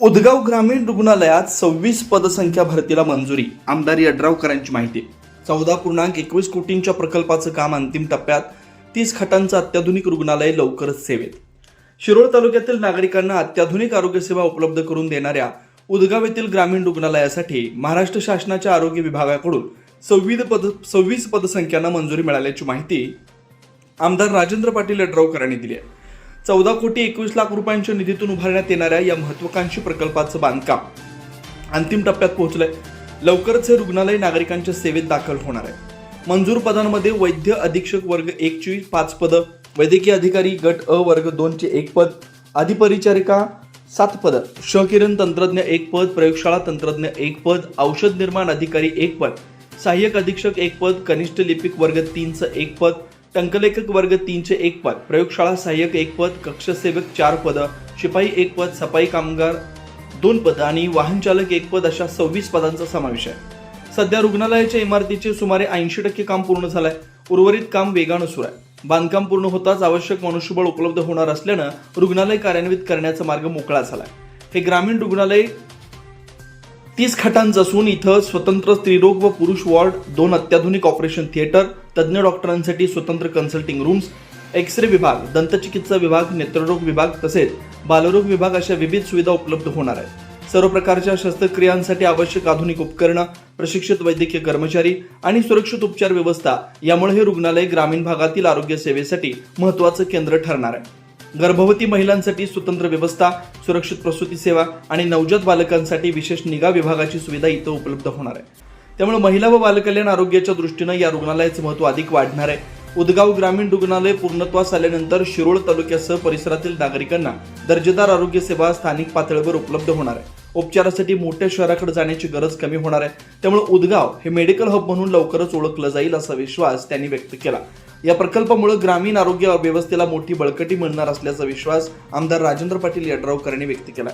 उदगाव ग्रामीण रुग्णालयात 26 पदसंख्या भरतीला मंजुरी. आमदार यड्रावकरांची माहिती. 14.21 कोटींच्या प्रकल्पाचं काम अंतिम टप्प्यात. 30 खाटांचं अत्याधुनिक रुग्णालय लवकरच सेवेत. शिरोळ तालुक्यातील नागरिकांना अत्याधुनिक आरोग्यसेवा उपलब्ध करून देणाऱ्या उदगाव येथील ग्रामीण रुग्णालयासाठी महाराष्ट्र शासनाच्या आरोग्य विभागाकडून 26 पदसंख्यांना मंजुरी मिळाल्याची माहिती आमदार राजेंद्र पाटील यड्रावकरांनी दिली आहे. 14.21 कोटी रुपयांच्या निधीतून उभारण्यात येणाऱ्या या महत्त्वाकांक्षी प्रकल्पाचं बांधकाम अंतिम टप्प्यात पोहोचलंय. लवकरच हे रुग्णालय नागरिकांच्या सेवेत दाखल होणार आहे. मंजूर पदांमध्ये वैद्य अधीक्षक वर्ग 1 ची 5 पदं, वैद्यकीय अधिकारी गट अ वर्ग 2 चे 1 पद, अधिपरिचारिका 7 पदं, क्षकिरण तंत्रज्ञ 1 पद, प्रयोगशाळा तंत्रज्ञ 1 पद, औषध निर्माण अधिकारी 1 पद, सहाय्यक अधीक्षक 1 पद, कनिष्ठ लिपिक वर्ग 3 चं 1 पद, टंकलेखक वर्ग 3 चे 1 पद, प्रयोगशाळा सहाय्यक 1 पद, कक्षसेवक 4 पदं, शिपाई 1 पद, सफाई कामगार 2 पदं आणि वाहन चालक 1 पद अशा 26 पदांचा समावेश आहे. सध्या रुग्णालयाच्या इमारतीचे सुमारे 80% काम पूर्ण झालंय. उर्वरित काम वेगानं सुरू आहे. बांधकाम पूर्ण होताच आवश्यक मनुष्यबळ उपलब्ध होणार असल्यानं रुग्णालय कार्यान्वित करण्याचा मार्ग मोकळा झालाय. हे ग्रामीण रुग्णालय 30 खाटांचं असून इथं स्वतंत्र स्त्रीरोग व पुरुष वॉर्ड, 2 अत्याधुनिक ऑपरेशन थिएटर, तज्ज्ञ डॉक्टरांसाठी स्वतंत्र कन्सल्टिंग रूम्स, एक्स-रे विभाग, दंतचिकित्सा विभाग, नेत्ररोग विभाग तसेच बालरोग विभाग अशा विविध सुविधा उपलब्ध होणार आहेत. सर्व प्रकारच्या शस्त्रक्रियांसाठी आवश्यक आधुनिक उपकरणं, प्रशिक्षित वैद्यकीय कर्मचारी आणि सुरक्षित उपचार व्यवस्था यामुळे हे रुग्णालय ग्रामीण भागातील आरोग्य सेवेसाठी महत्त्वाचं केंद्र ठरणार आहे. गर्भवती महिलांसाठी स्वतंत्र व्यवस्था, सुरक्षित प्रसूती सेवा आणि नवजात बालकांसाठी विशेष निगा विभागाची सुविधा इथं उपलब्ध होणार आहे. त्यामुळे महिला व बालकल्याण आरोग्याच्या दृष्टीनं या रुग्णालयाचं महत्त्व अधिक वाढणार आहे. उदगाव ग्रामीण रुग्णालय पूर्णत्वास आल्यानंतर शिरोळ तालुक्यासह परिसरातील नागरिकांना दर्जेदार आरोग्य सेवा स्थानिक पातळीवर उपलब्ध होणार आहे. उपचारासाठी मोठ्या शहराकडे जाण्याची गरज कमी होणार आहे. त्यामुळे उदगाव हे मेडिकल हब म्हणून लवकरच ओळखलं जाईल असा विश्वास त्यांनी व्यक्त केला. या प्रकल्पामुळे ग्रामीण आरोग्य व्यवस्थेला मोठी बळकटी मिळणार असल्याचा विश्वास आमदार राजेंद्र पाटील यड्रावकरांनी व्यक्त केला.